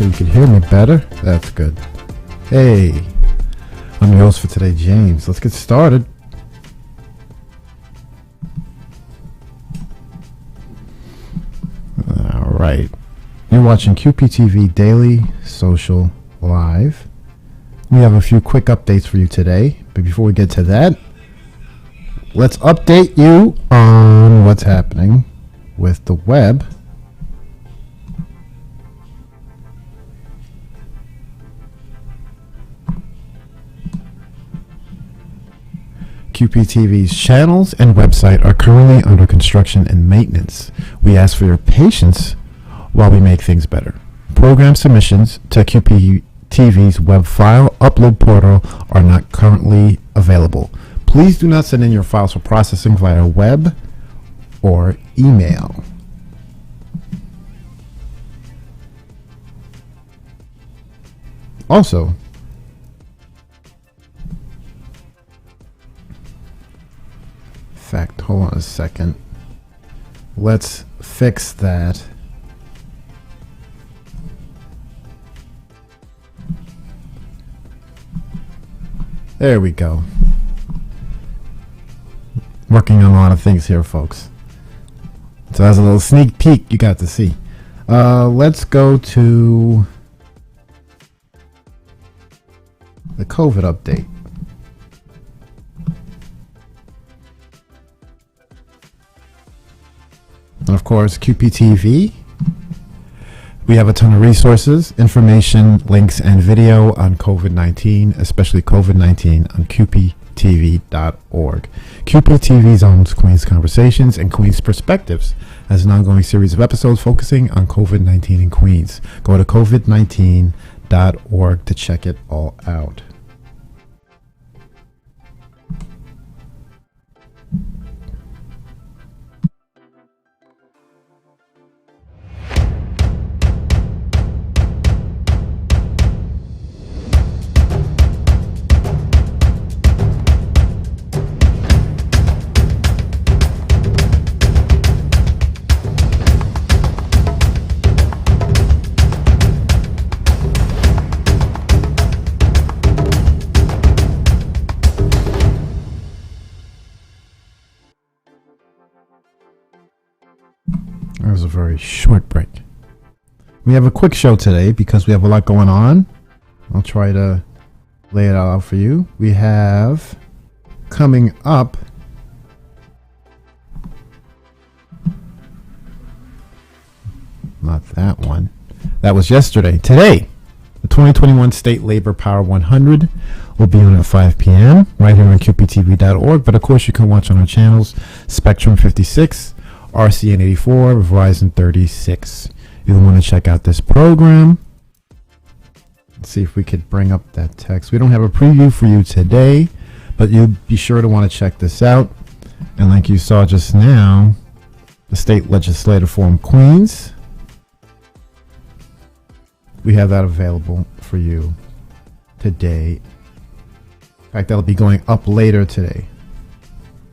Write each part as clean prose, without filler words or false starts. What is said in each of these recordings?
so you can hear me better. That's good. Hey, I'm your host for today, James. Let's get started. All right. You're watching QPTV Daily Social Live. We have a few quick updates for you today. But before we get to that, let's update you on what's happening with the web. QPTV's channels and website are currently under construction and maintenance. We ask for your patience while we make things better. Program submissions to QPTV's web file upload portal are not currently available. Please do not send in your files for processing via web or email. Also, hold on a second. Let's fix that. There we go. Working on a lot of things here, folks. So as a little sneak peek, you got to see. Let's go to the COVID update. And of course, QPTV. We have a ton of resources, information, links, and video on COVID-19, especially COVID-19 on QPTV.org. QPTV's owns Queen's Conversations and Queen's Perspectives as an ongoing series of episodes focusing on COVID-19 in Queens. Go to COVID19.org to check it all out. That was a very short break. We have a quick show today because we have a lot going on. I'll try to lay it out for you. We have coming up not that one. That was yesterday. Today, the 2021 State Labor Power 100 will be on at 5 p.m. right here on QPTV.org. But of course, you can watch on our channels Spectrum 56, RCN 84, Verizon 36. You'll want to check out this program. Let's see if we could bring up that text. We don't have a preview for you today, but you'll be sure to want to check this out. And like you saw just now, the State Legislative Forum Queens, we have that available for you today. In fact, that'll be going up later today.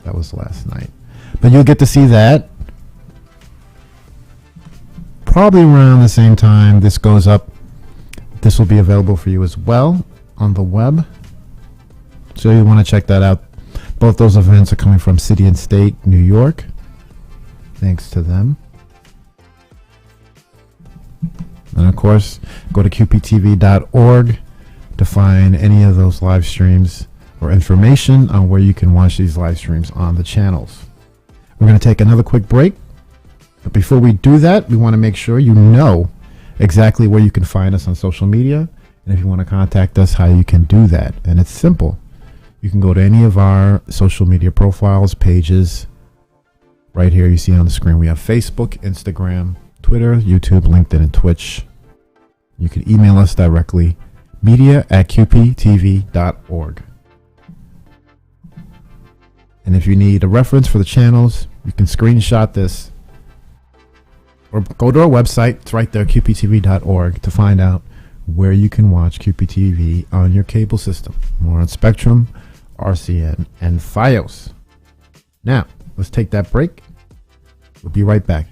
That was last night. But you'll get to see that probably around the same time this goes up. This will be available for you as well on the web. So you want to check that out. Both those events are coming from City and State, New York. Thanks to them. And of course, go to QPTV.org to find any of those live streams or information on where you can watch these live streams on the channels. We're going to take another quick break. But before we do that, we want to make sure you know exactly where you can find us on social media. And if you want to contact us, how you can do that. And it's simple. You can go to any of our social media profiles, pages. Right here, you see on the screen, we have Facebook, Instagram, Twitter, YouTube, LinkedIn, and Twitch. You can email us directly, media@qptv.org. And if you need a reference for the channels, you can screenshot this or go to our website. It's right there, qptv.org, to find out where you can watch QPTV on your cable system. More on Spectrum, RCN, and Fios. Now, let's take that break. We'll be right back.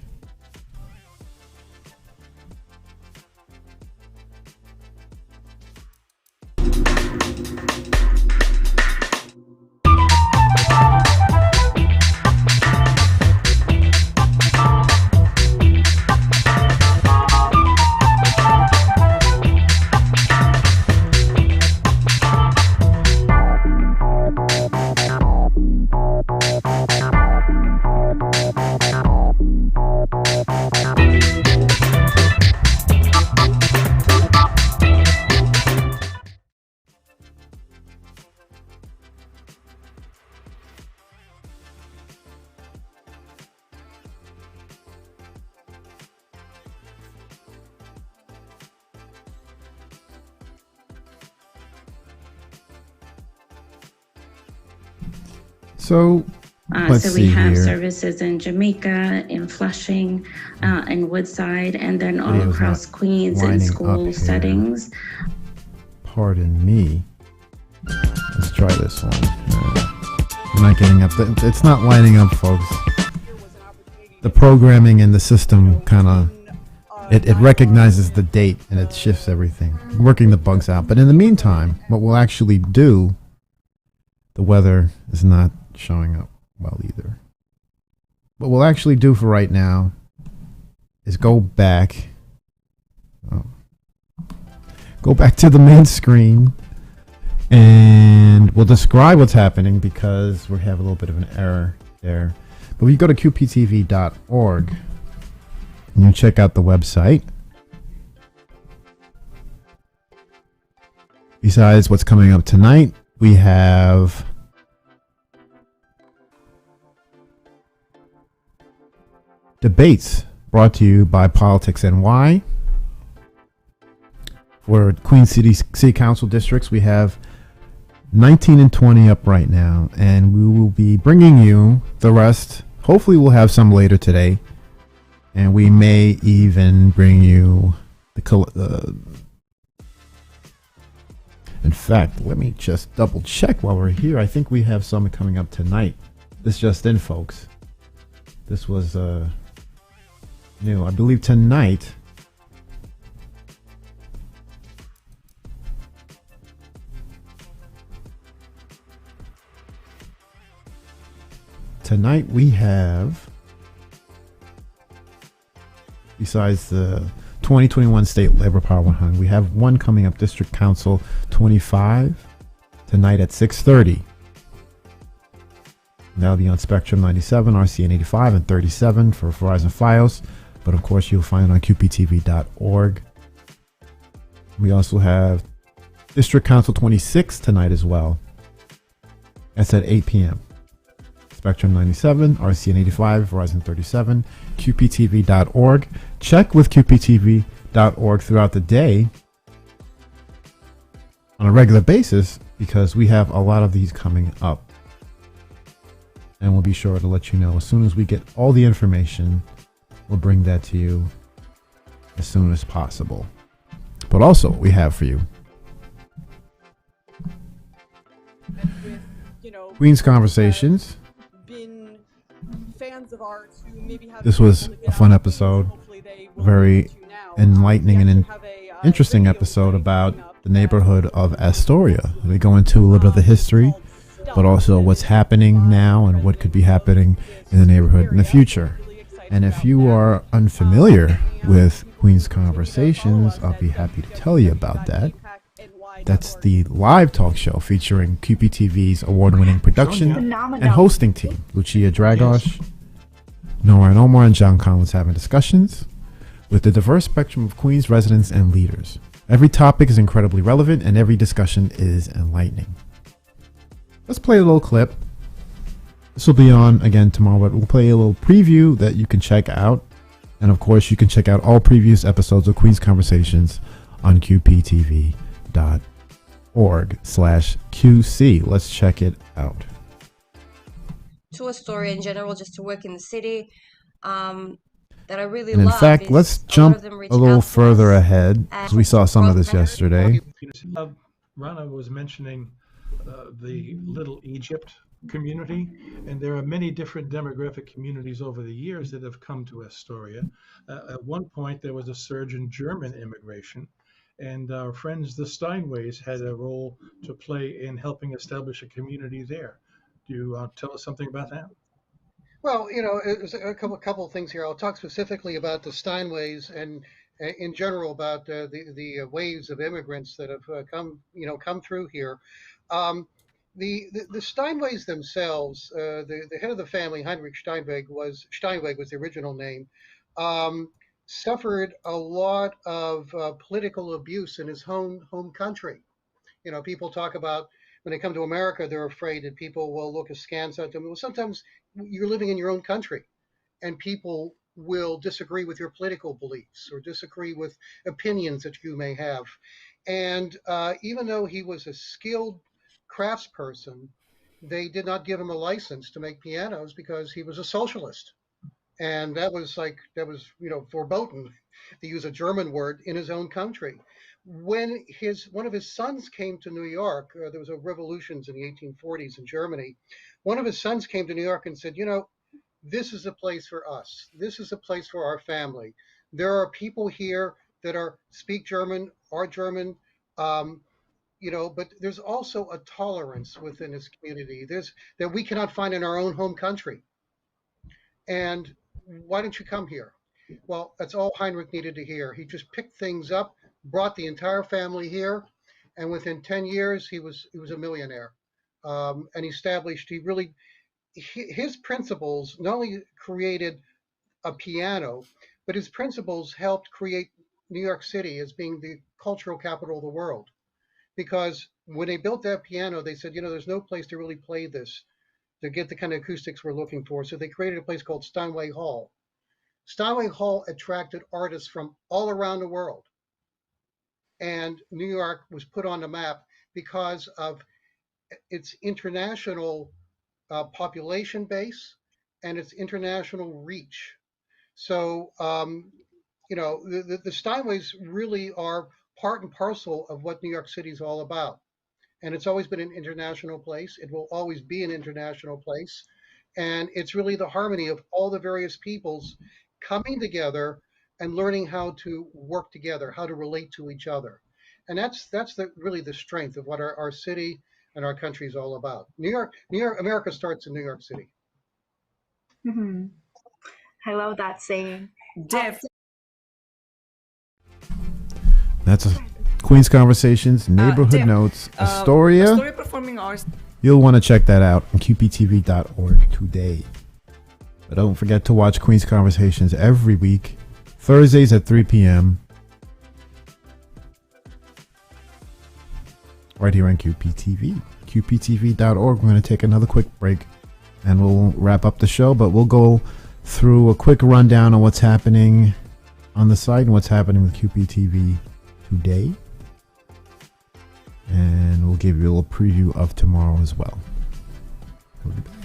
So let's So we see have here. services in Jamaica, in Flushing, in Woodside, and then all Video's across not Queens in lining up school here. settings. Pardon me. Let's try this one. I'm not getting up. It's not lining up, folks. The programming in the system kind of it recognizes the date and it shifts everything, working the bugs out. But in the meantime, what we'll actually do, the weather is not showing up well either. What we'll actually do for right now is go back to the main screen, and we'll describe what's happening because we have a little bit of an error there. But we go to qptv.org and you check out the website. Besides what's coming up tonight, we have debates brought to you by Politics NY. For Queen City Council districts, we have 19 and 20 up right now, and we will be bringing you the rest. Hopefully we'll have some later today, and we may even bring you the in fact, let me just double check while we're here. I think we have some coming up tonight. This just in, folks. This was new. I believe tonight we have, besides the 2021 State Labor Power 100, we have one coming up, District Council 25, tonight at 6:30. That'll be on Spectrum 97, RCN 85, and 37 for Verizon Fios. But of course, you'll find it on qptv.org. We also have District Council 26 tonight as well. That's at 8 p.m. Spectrum 97, RCN 85, Verizon 37, qptv.org. Check with qptv.org throughout the day on a regular basis because we have a lot of these coming up. And we'll be sure to let you know as soon as we get all the information. We'll bring that to you as soon as possible. But also, we have for you Queen's Conversations. This was a fun episode, very enlightening and interesting episode about the neighborhood of Astoria. We go into a little bit of the history, but also what's happening now and what could be happening in the neighborhood in the future. And if you are unfamiliar with Queen's Conversations, I'll be happy to tell you about that. That's the live talk show featuring QPTV's award-winning production and hosting team. Lucia Dragos, Nora and Omar, and John Collins having discussions with the diverse spectrum of Queens residents and leaders. Every topic is incredibly relevant and every discussion is enlightening. Let's play a little clip. This will be on again tomorrow, but we'll play a little preview that you can check out. And of course, you can check out all previous episodes of Queen's Conversations on qptv.org/QC. Let's check it out. To Astoria in general, just to work in the city, that I really and in love. fact, let's jump a little further ahead because we saw some of this yesterday. Rana was mentioning the Little Egypt community, and there are many different demographic communities over the years that have come to Astoria. At one point, there was a surge in German immigration, and our friends the Steinways had a role to play in helping establish a community there. Do you tell us something about that? Well, there's a couple of things here. I'll talk specifically about the Steinways and in general about the waves of immigrants that have come through here. Um, the Steinways themselves, the head of the family, Heinrich Steinweg was the original name, um, suffered a lot of political abuse in his home country. People talk about when they come to America, they're afraid that people will look askance at them. Well, sometimes you're living in your own country and people will disagree with your political beliefs or disagree with opinions that you may have. And even though he was a skilled craftsperson, they did not give him a license to make pianos because he was a socialist. And that was verboten, to use a German word, in his own country. When one of his sons came to New York, there was a revolutions in the 1840s in Germany. One of his sons came to New York and said, this is a place for us. This is a place for our family. There are people here that speak German, are German, um, but there's also a tolerance within this community. There's that we cannot find in our own home country. And why don't you come here? Well, that's all Heinrich needed to hear. He just picked things up, brought the entire family here, and within 10 years, he was a millionaire. And his principles not only created a piano, but his principles helped create New York City as being the cultural capital of the world. Because when they built that piano, they said, there's no place to really play this to get the kind of acoustics we're looking for. So they created a place called Steinway Hall. Steinway Hall attracted artists from all around the world. And New York was put on the map because of its international population base and its international reach. So, the Steinways really are part and parcel of what New York City is all about. And it's always been an international place. It will always be an international place. And it's really the harmony of all the various peoples coming together and learning how to work together, how to relate to each other. And that's really the strength of what our city and our country is all about. New York, America starts in New York City. Hmm. I love that saying. Def. That's Queen's Conversations, Neighborhood Def, Notes, Astoria. Astoria Performing Arts. You'll want to check that out on QPTV.org today. But don't forget to watch Queen's Conversations every week, Thursdays at 3 p.m. right here on QPTV. QPTV.org. We're going to take another quick break and we'll wrap up the show, but we'll go through a quick rundown on what's happening on the site and what's happening with QPTV today. And we'll give you a little preview of tomorrow as well. We'll be back.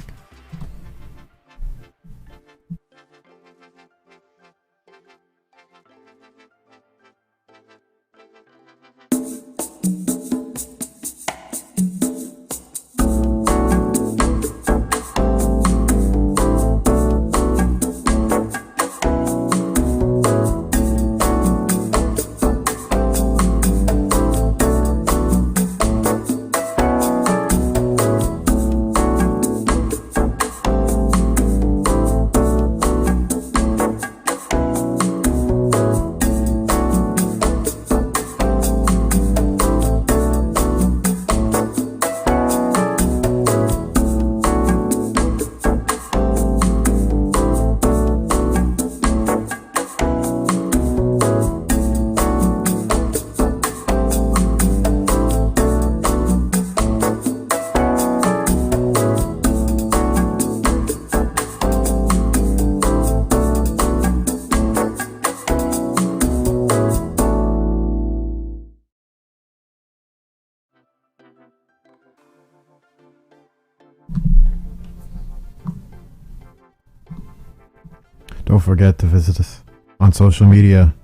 Don't forget to visit us on social media,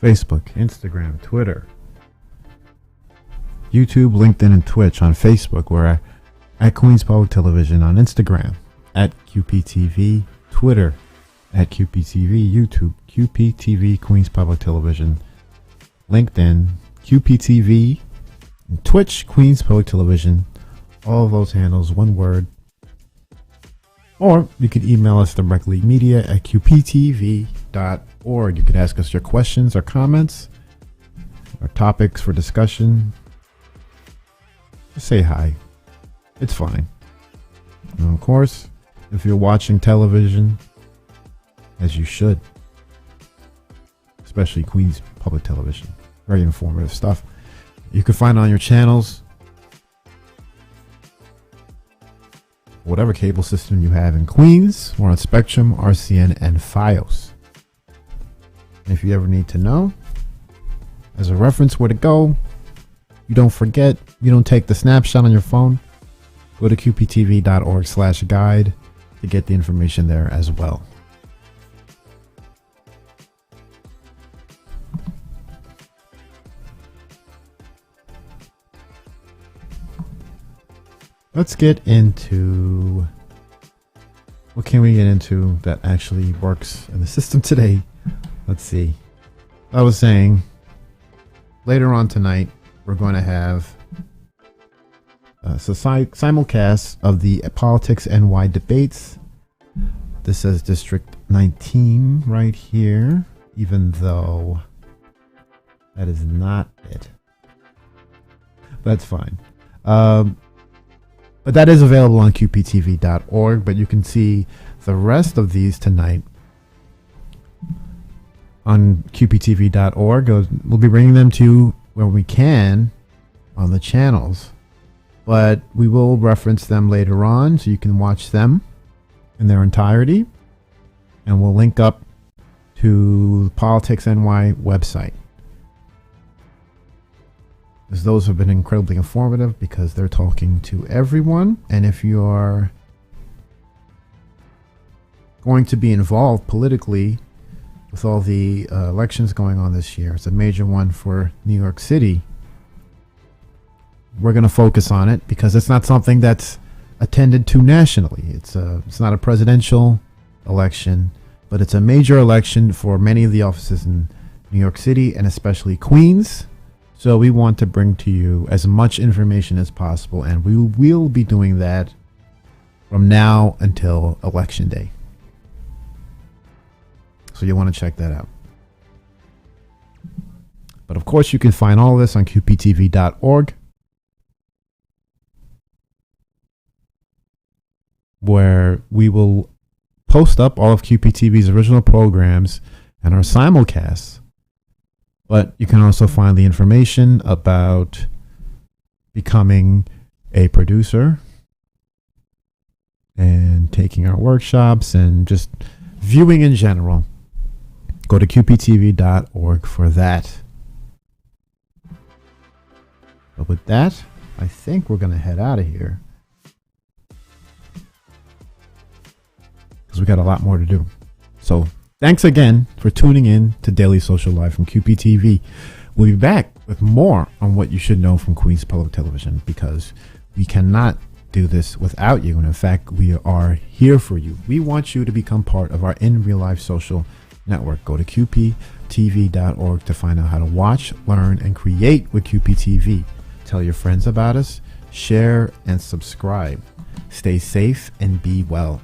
Facebook, Instagram, Twitter, YouTube, LinkedIn, and Twitch. On Facebook, we're at Queens Public Television. On Instagram, at QPTV. Twitter, at QPTV. YouTube, QPTV, Queens Public Television. LinkedIn, QPTV, and Twitch, Queens Public Television. All of those handles, one word. Or you can email us directly, media@qptv.org. You can ask us your questions or comments or topics for discussion. Just say hi. It's fine. And of course, if you're watching television, as you should, especially Queens Public Television, very informative stuff. You can find it on your channels, whatever cable system you have in Queens, or on Spectrum, RCN, and Fios. And if you ever need to know, as a reference where to go, you don't forget, you don't take the snapshot on your phone, go to qptv.org/guide to get the information there as well. Let's get into, what can we get into that actually works in the system today? Let's see. I was saying later on tonight, we're going to have simulcast of the Politics NY debates. This says District 19 right here, even though that is not it. That's fine. But that is available on qptv.org, but you can see the rest of these tonight on qptv.org. We'll be bringing them to you where we can on the channels, but we will reference them later on so you can watch them in their entirety, and we'll link up to the Politics NY website, as those have been incredibly informative because they're talking to everyone. And if you're going to be involved politically with all the elections going on this year, it's a major one for New York City. We're going to focus on it because it's not something that's attended to nationally. It's not a presidential election, but it's a major election for many of the offices in New York City and especially Queens. So we want to bring to you as much information as possible, and we will be doing that from now until Election Day. So you want to check that out. But of course, you can find all of this on qptv.org, where we will post up all of QPTV's original programs and our simulcasts. But you can also find the information about becoming a producer and taking our workshops and just viewing in general. Go to qptv.org for that. But with that, I think we're going to head out of here, because we got a lot more to do. So thanks again for tuning in to Daily Social Live from QPTV. We'll be back with more on what you should know from Queens Public Television, because we cannot do this without you. And in fact, we are here for you. We want you to become part of our in real life social network. Go to qptv.org to find out how to watch, learn, and create with QPTV. Tell your friends about us, share, and subscribe. Stay safe and be well.